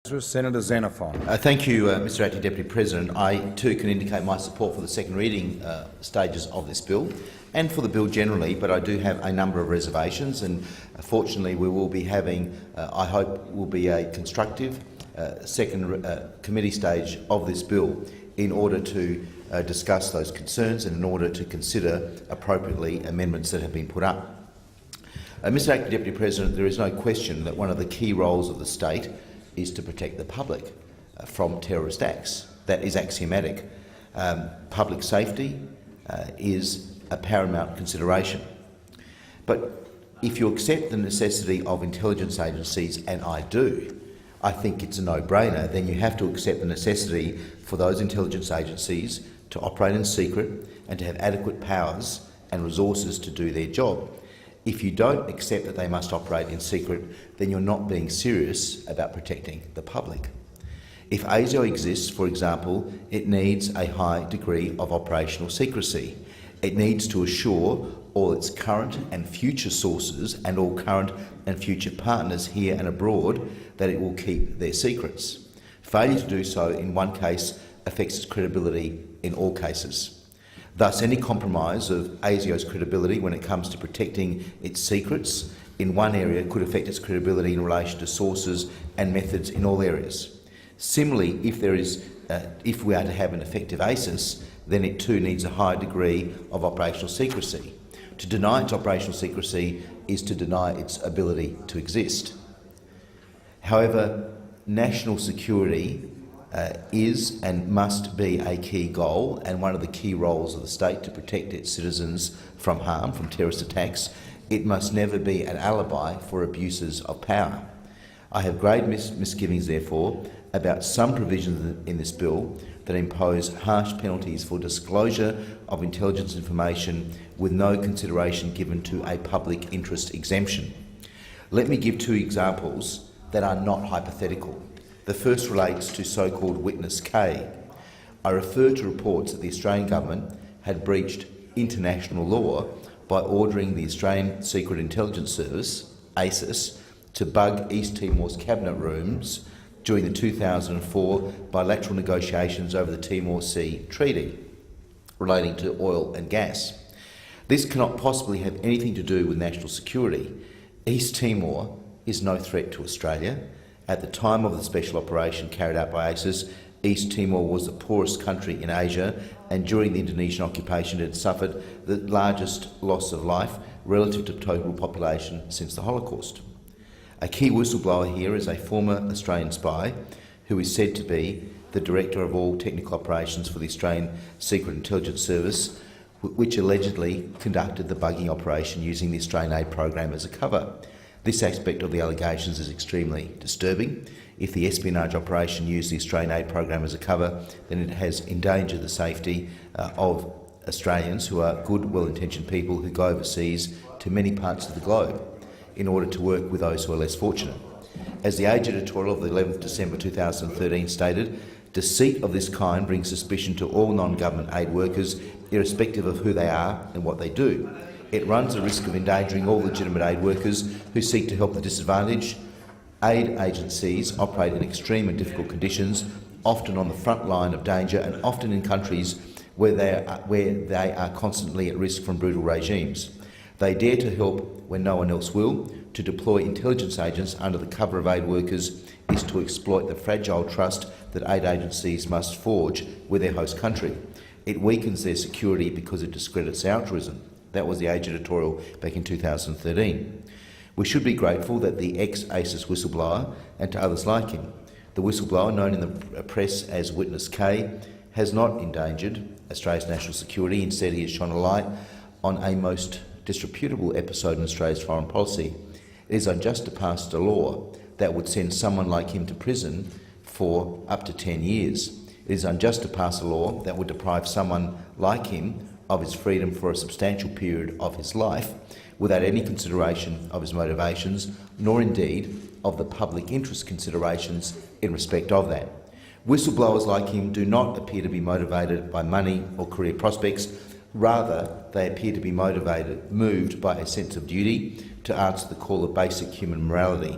Senator Xenophon. Thank you, Mr Acting Deputy President. I too can indicate my support for the second reading stages of this bill and for the bill generally, but I do have a number of reservations, and fortunately we will be having, I hope, will be a constructive second committee stage of this bill in order to discuss those concerns and in order to consider appropriately amendments that have been put up. Mr Acting Deputy President, there is no question that one of the key roles of the state is to protect the public from terrorist acts. That is axiomatic. Public safety is a paramount consideration. But if you accept the necessity of intelligence agencies, and I do, I think it's a no-brainer, then you have to accept the necessity for those intelligence agencies to operate in secret and to have adequate powers and resources to do their job. If you don't accept that they must operate in secret, then you're not being serious about protecting the public. If ASIO exists, for example, it needs a high degree of operational secrecy. It needs to assure all its current and future sources and all current and future partners here and abroad that it will keep their secrets. Failure to do so in one case affects its credibility in all cases. Thus, any compromise of ASIO's credibility when it comes to protecting its secrets in one area could affect its credibility in relation to sources and methods in all areas. Similarly, if we are to have an effective ASIS, then it too needs a high degree of operational secrecy. To deny its operational secrecy is to deny its ability to exist. However, national security is and must be a key goal and one of the key roles of the state to protect its citizens from harm, from terrorist attacks. It must never be an alibi for abuses of power. I have grave misgivings, therefore, about some provisions in this bill that impose harsh penalties for disclosure of intelligence information with no consideration given to a public interest exemption. Let me give two examples that are not hypothetical. The first relates to so-called Witness K. I refer to reports that the Australian government had breached international law by ordering the Australian Secret Intelligence Service, ASIS, to bug East Timor's cabinet rooms during the 2004 bilateral negotiations over the Timor Sea Treaty relating to oil and gas. This cannot possibly have anything to do with national security. East Timor is no threat to Australia. At the time of the special operation carried out by ASIS, East Timor was the poorest country in Asia, and during the Indonesian occupation it had suffered the largest loss of life relative to total population since the Holocaust. A key whistleblower here is a former Australian spy who is said to be the Director of all technical operations for the Australian Secret Intelligence Service, which allegedly conducted the bugging operation using the Australian aid program as a cover. This aspect of the allegations is extremely disturbing. If the espionage operation used the Australian aid program as a cover, then it has endangered the safety of Australians who are good, well-intentioned people who go overseas to many parts of the globe in order to work with those who are less fortunate. As the Age editorial of the 11th December 2013 stated, deceit of this kind brings suspicion to all non-government aid workers, irrespective of who they are and what they do. It runs the risk of endangering all legitimate aid workers who seek to help the disadvantaged. Aid agencies operate in extreme and difficult conditions, often on the front line of danger and often in countries where they are constantly at risk from brutal regimes. They dare to help when no one else will. To deploy intelligence agents under the cover of aid workers is to exploit the fragile trust that aid agencies must forge with their host country. It weakens their security because it discredits altruism. That was the Age editorial back in 2013. We should be grateful that the ex-ASIS whistleblower, and to others like him, the whistleblower known in the press as Witness K, has not endangered Australia's national security. Instead, he has shone a light on a most disreputable episode in Australia's foreign policy. It is unjust to pass a law that would send someone like him to prison for up to 10 years. It is unjust to pass a law that would deprive someone like him of his freedom for a substantial period of his life without any consideration of his motivations, nor indeed of the public interest considerations in respect of that. Whistleblowers like him do not appear to be motivated by money or career prospects. Rather, they appear to be moved by a sense of duty to answer the call of basic human morality.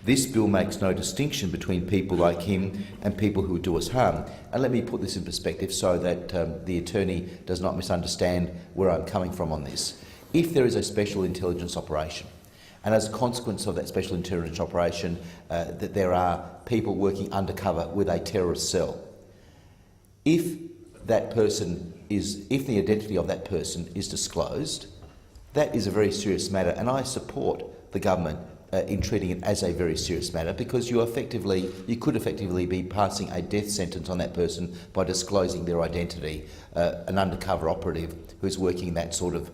This bill makes no distinction between people like him and people who would do us harm. And let me put this in perspective so that the attorney does not misunderstand where I'm coming from on this. If there is a special intelligence operation, and as a consequence of that special intelligence operation, that there are people working undercover with a terrorist cell, if the identity of that person is disclosed, that is a very serious matter, and I support the government in treating it as a very serious matter, because you could effectively be passing a death sentence on that person by disclosing their identity, an undercover operative who's working in that sort of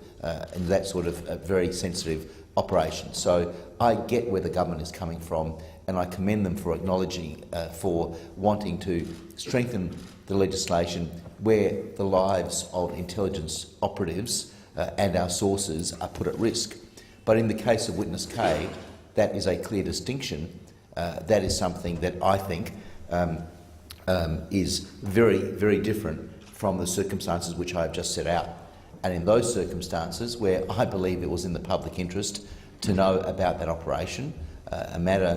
very sensitive operation. So I get where the government is coming from, and I commend them for acknowledging, for wanting to strengthen the legislation where the lives of intelligence operatives and our sources are put at risk. But in the case of Witness K, that is a clear distinction. That is something that I think is very, very different from the circumstances which I have just set out. And in those circumstances where I believe it was in the public interest to know about that operation, a matter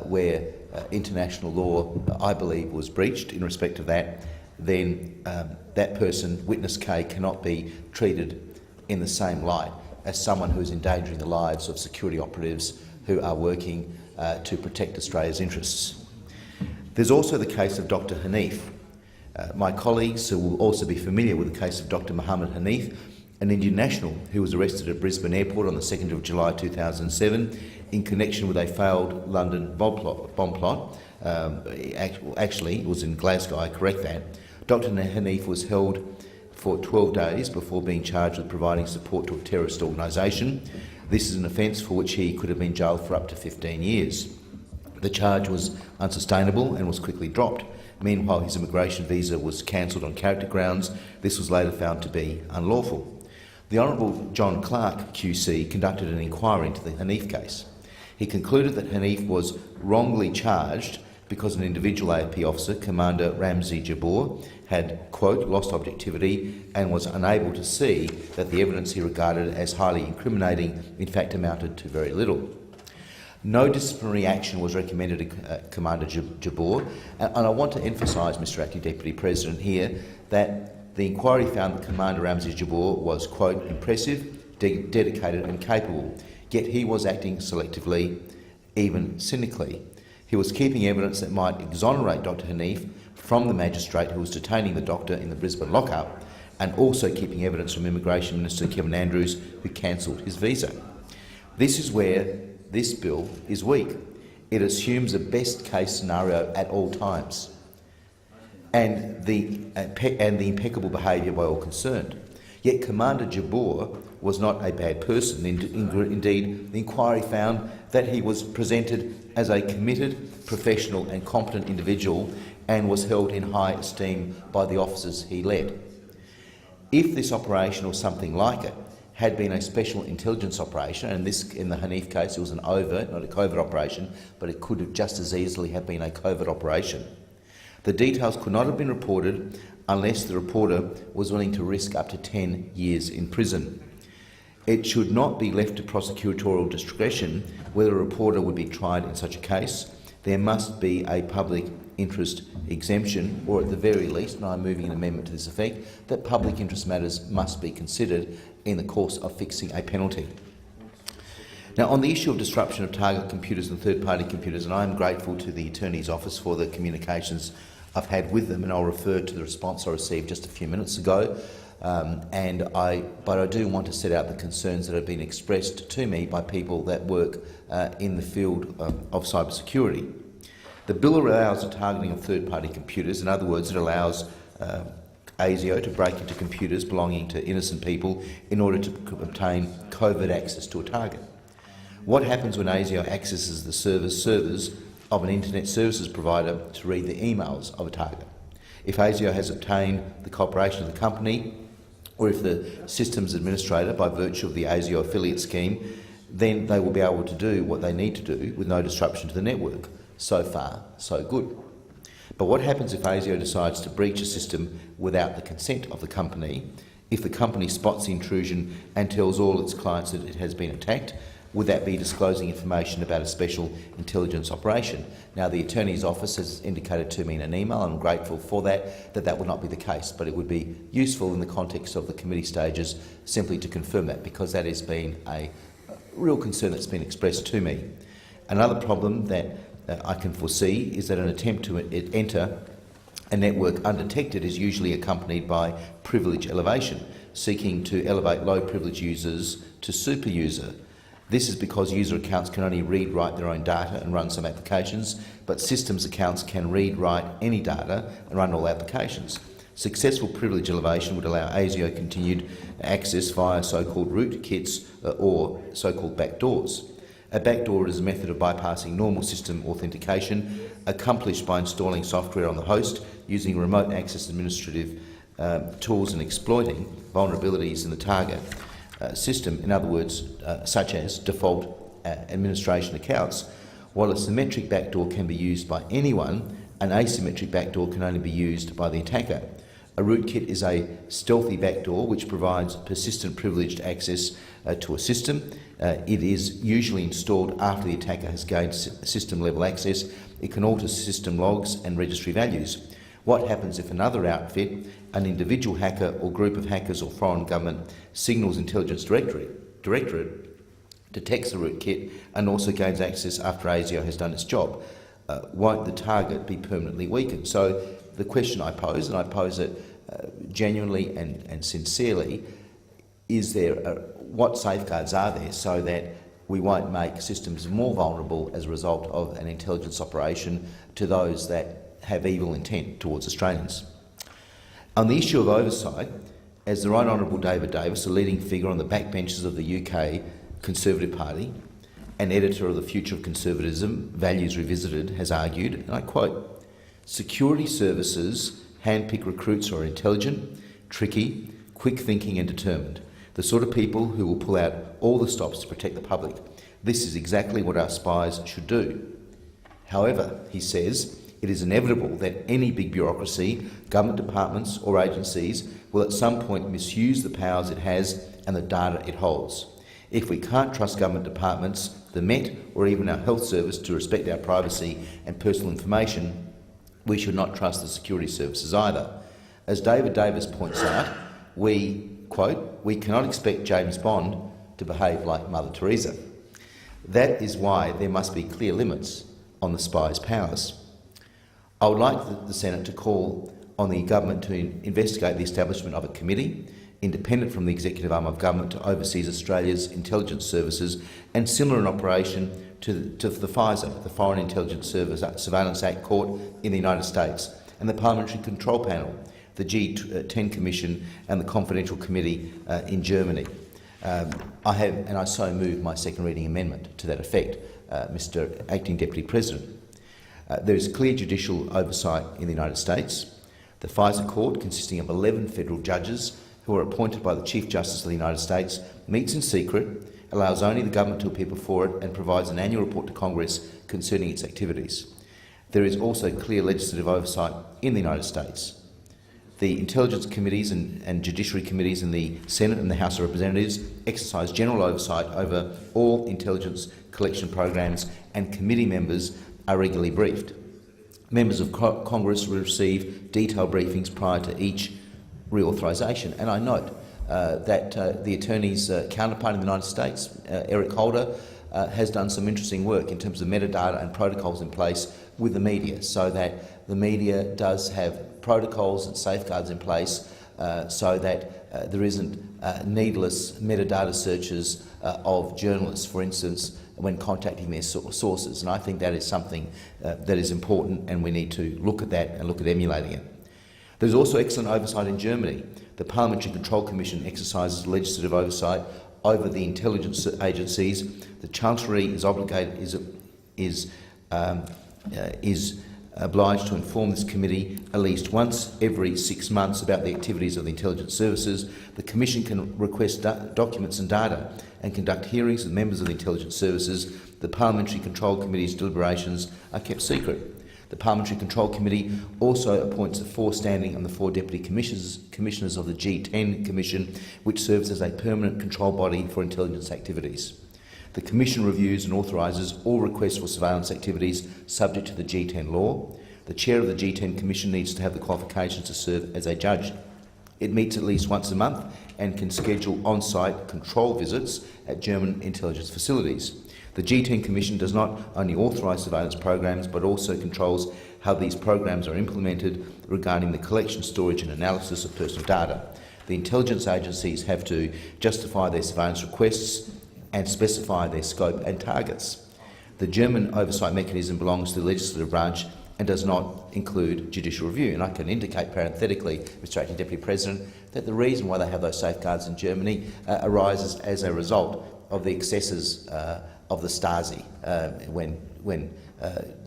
where international law, I believe, was breached in respect of that, then that person, Witness K, cannot be treated in the same light as someone who is endangering the lives of security operatives who are working to protect Australia's interests. There's also the case of Dr Hanif. My colleagues will also be familiar with the case of Dr Mohammed Hanif, an Indian national who was arrested at Brisbane Airport on the 2nd of July 2007 in connection with a failed London bomb plot. Actually, it was in Glasgow, I correct that. Dr Hanif was held for 12 days before being charged with providing support to a terrorist organisation. This is an offence for which he could have been jailed for up to 15 years. The charge was unsustainable and was quickly dropped. Meanwhile, his immigration visa was cancelled on character grounds. This was later found to be unlawful. The Honourable John Clark QC conducted an inquiry into the Hanif case. He concluded that Hanif was wrongly charged because an individual AFP officer, Commander Ramzi Jabbour, had, quote, lost objectivity and was unable to see that the evidence he regarded as highly incriminating in fact amounted to very little. No disciplinary action was recommended to Commander Jabbour, and I want to emphasise, Mr Acting Deputy President, here that the inquiry found that Commander Ramzi Jabbour was, quote, impressive, dedicated and capable, yet he was acting selectively, even cynically. He was keeping evidence that might exonerate Dr Hanif from the magistrate who was detaining the doctor in the Brisbane lockup, and also keeping evidence from Immigration Minister Kevin Andrews, who cancelled his visa. This is where this bill is weak. It assumes a best-case scenario at all times, and the impeccable behaviour by all concerned. Yet Commander Jabbour was not a bad person. Indeed, the inquiry found that he was presented as a committed, professional and competent individual and was held in high esteem by the officers he led. If this operation or something like it had been a special intelligence operation, and this, in the Hanif case, it was an overt, not a covert operation, but it could have just as easily have been a covert operation, the details could not have been reported unless the reporter was willing to risk up to 10 years in prison. It should not be left to prosecutorial discretion whether a reporter would be tried in such a case. There must be a public interest exemption, or at the very least, and I'm moving an amendment to this effect, that public interest matters must be considered in the course of fixing a penalty. Now, on the issue of disruption of target computers and third-party computers, and I am grateful to the Attorney's Office for the communications I've had with them, and I'll refer to the response I received just a few minutes ago. But I do want to set out the concerns that have been expressed to me by people that work in the field of cybersecurity. The bill allows the targeting of third-party computers. In other words, it allows ASIO to break into computers belonging to innocent people in order to obtain covert access to a target. What happens when ASIO accesses the servers of an internet services provider to read the emails of a target? If ASIO has obtained the cooperation of the company, or if the systems administrator, by virtue of the ASIO affiliate scheme, then they will be able to do what they need to do with no disruption to the network. So far, so good. But what happens if ASIO decides to breach a system without the consent of the company? If the company spots the intrusion and tells all its clients that it has been attacked, Would that be disclosing information about a special intelligence operation? Now, the Attorney's Office has indicated to me in an email, and I'm grateful for that, that would not be the case, but it would be useful in the context of the committee stages simply to confirm that, because that has been a real concern that's been expressed to me. Another problem that I can foresee is that an attempt to enter a network undetected is usually accompanied by privilege elevation, seeking to elevate low-privilege users to super user. This is because user accounts can only read, write their own data and run some applications, but systems accounts can read, write any data and run all applications. Successful privilege elevation would allow ASIO continued access via so-called rootkits or so-called backdoors. A backdoor is a method of bypassing normal system authentication, accomplished by installing software on the host, using remote access administrative tools and exploiting vulnerabilities in the target system, in other words, such as default administration accounts. While a symmetric backdoor can be used by anyone, an asymmetric backdoor can only be used by the attacker. A rootkit is a stealthy backdoor which provides persistent privileged access to a system. It is usually installed after the attacker has gained system-level access. It can alter system logs and registry values. What happens if another outfit, an individual hacker or group of hackers or foreign government signals intelligence directorate, detects the rootkit and also gains access after ASIO has done its job? Won't the target be permanently weakened? So the question I pose, and I pose it genuinely and sincerely, is what safeguards are there so that we won't make systems more vulnerable as a result of an intelligence operation to those that have evil intent towards Australians? On the issue of oversight, as the Right Honourable David Davis, a leading figure on the backbenches of the UK Conservative Party and editor of The Future of Conservatism, Values Revisited, has argued, and I quote, "Security services handpick recruits who are intelligent, tricky, quick-thinking and determined, the sort of people who will pull out all the stops to protect the public. This is exactly what our spies should do. However," he says, "it is inevitable that any big bureaucracy, government departments or agencies will at some point misuse the powers it has and the data it holds. If we can't trust government departments, the Met or even our health service to respect our privacy and personal information, we should not trust the security services either. As David Davis points out, we, quote, "we cannot expect James Bond to behave like Mother Teresa." That is why there must be clear limits on the spy's powers. I would like the Senate to call on the government to investigate the establishment of a committee independent from the executive arm of government to oversee Australia's intelligence services, and similar in operation to the FISA, the Foreign Intelligence Surveillance Act Court in the United States, and the Parliamentary Control Panel, the G10 Commission and the Confidential Committee in Germany. I so move my second reading amendment to that effect, Mr Acting Deputy President. There is clear judicial oversight in the United States. The FISA Court, consisting of 11 federal judges who are appointed by the Chief Justice of the United States, meets in secret, allows only the government to appear before it, and provides an annual report to Congress concerning its activities. There is also clear legislative oversight in the United States. The intelligence committees and judiciary committees in the Senate and the House of Representatives exercise general oversight over all intelligence collection programs, and committee members are regularly briefed. Members of Congress will receive detailed briefings prior to each reauthorisation. And I note that the Attorney's counterpart in the United States, Eric Holder, has done some interesting work in terms of metadata and protocols in place with the media, so that the media does have protocols and safeguards in place so that there isn't needless metadata searches of journalists, for instance, when contacting their sources. And I think that is something that is important, and we need to look at that and look at emulating it. There's also excellent oversight in Germany. The Parliamentary Control Commission exercises legislative oversight over the intelligence agencies. The Chancellery is obliged to inform this committee at least once every 6 months about the activities of the intelligence services. The Commission can request documents and data and conduct hearings with members of the intelligence services. The Parliamentary Control Committee's deliberations are kept secret. The Parliamentary Control Committee also appoints the 4 standing and the 4 deputy commissioners of the G10 Commission, which serves as a permanent control body for intelligence activities. The Commission reviews and authorises all requests for surveillance activities subject to the G10 law. The Chair of the G10 Commission needs to have the qualifications to serve as a judge. It meets at least once a month and can schedule on-site control visits at German intelligence facilities. The G10 Commission does not only authorise surveillance programs but also controls how these programs are implemented regarding the collection, storage and analysis of personal data. The intelligence agencies have to justify their surveillance requests and specify their scope and targets. The German oversight mechanism belongs to the legislative branch and does not include judicial review. And I can indicate parenthetically, Mr Acting Deputy President, that the reason why they have those safeguards in Germany arises as a result of the excesses of the Stasi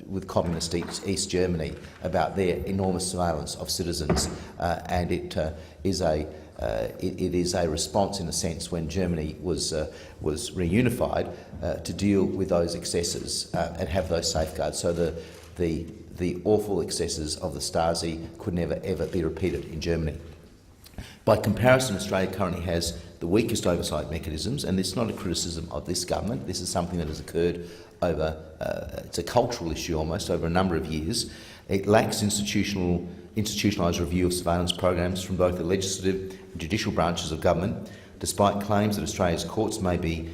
with communist East Germany about their enormous surveillance of citizens, and it is a response, in a sense, when Germany was reunified to deal with those excesses and have those safeguards. So the awful excesses of the Stasi could never ever be repeated in Germany. By comparison, Australia currently has the weakest oversight mechanisms, and this is not a criticism of this government. This is something that has occurred over, it's a cultural issue almost, over a number of years. It lacks institutionalised review of surveillance programs from both the legislative and judicial branches of government, despite claims that Australia's courts may be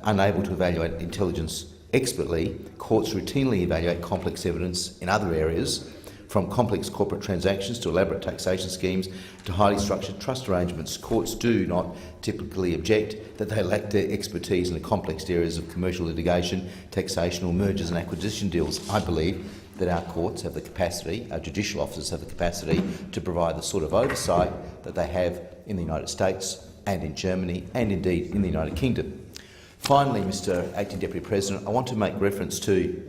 unable to evaluate intelligence expertly. Courts routinely evaluate complex evidence in other areas, from complex corporate transactions to elaborate taxation schemes to highly structured trust arrangements. Courts do not typically object that they lack the expertise in the complex areas of commercial litigation, taxation or mergers and acquisition deals. I believe that our courts have the capacity, our judicial officers have the capacity to provide the sort of oversight that they have in the United States and in Germany and indeed in the United Kingdom. Finally, Mr Acting Deputy President, I want to make reference to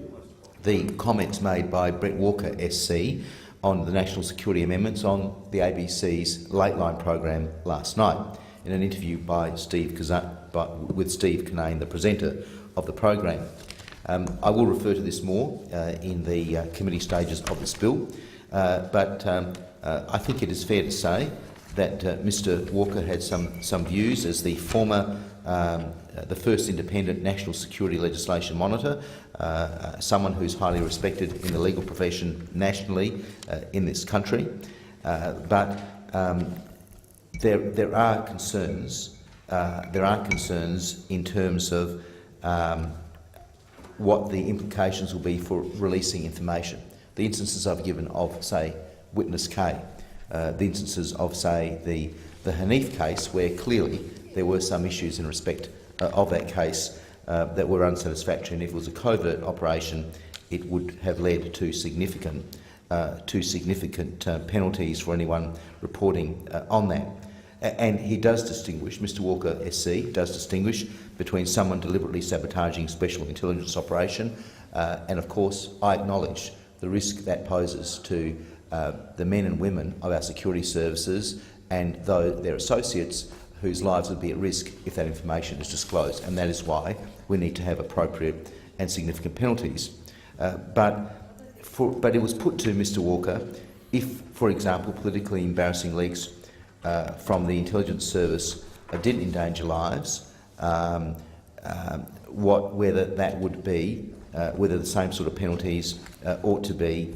the comments made by Brett Walker SC on the national security amendments on the ABC's Late Line program last night in an interview by with Steve Kinane, the presenter of the program. I will refer to this more in the committee stages of this bill, but I think it is fair to say that Mr Walker had some views as the former the first independent national security legislation monitor, someone who's highly respected in the legal profession nationally in this country. But there are concerns. There are concerns in terms of what the implications will be for releasing information. The instances I've given of, say, Witness K, the instances of, say, the Hanif case, where clearly there were some issues in respect of that case that were unsatisfactory, and if it was a covert operation, it would have led to significant penalties for anyone reporting on that. And he does distinguish, Mr Walker SC does distinguish between someone deliberately sabotaging special intelligence operation and, of course, I acknowledge the risk that poses to the men and women of our security services and their associates whose lives would be at risk if that information is disclosed, and that is why we need to have appropriate and significant penalties. But it was put to Mr Walker, if, for example, politically embarrassing leaks from the intelligence service didn't endanger lives, whether that would be, whether the same sort of penalties ought to be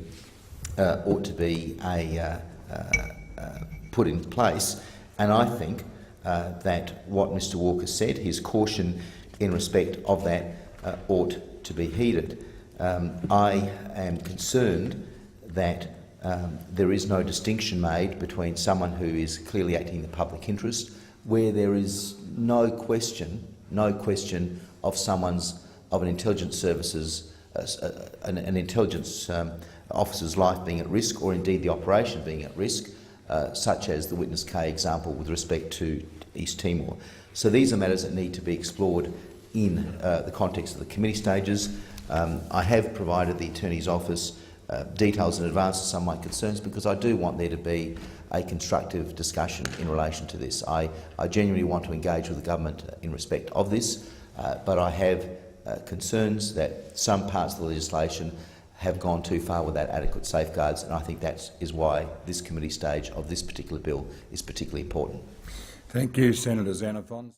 put in place. And I think that what Mr Walker said, his caution in respect of that, ought to be heeded. I am concerned that there is no distinction made between someone who is clearly acting in the public interest, where there is no question of an intelligence services, an intelligence officer's life being at risk, or indeed the operation being at risk, such as the Witness K example with respect to East Timor. So these are matters that need to be explored in the context of the committee stages. I have provided the Attorney's Office details in advance of some of my concerns, because I do want there to be a constructive discussion in relation to this. I genuinely want to engage with the government in respect of this, but I have concerns that some parts of the legislation have gone too far without adequate safeguards, and I think that is why this committee stage of this particular bill is particularly important. Thank you, Senator Xenophon.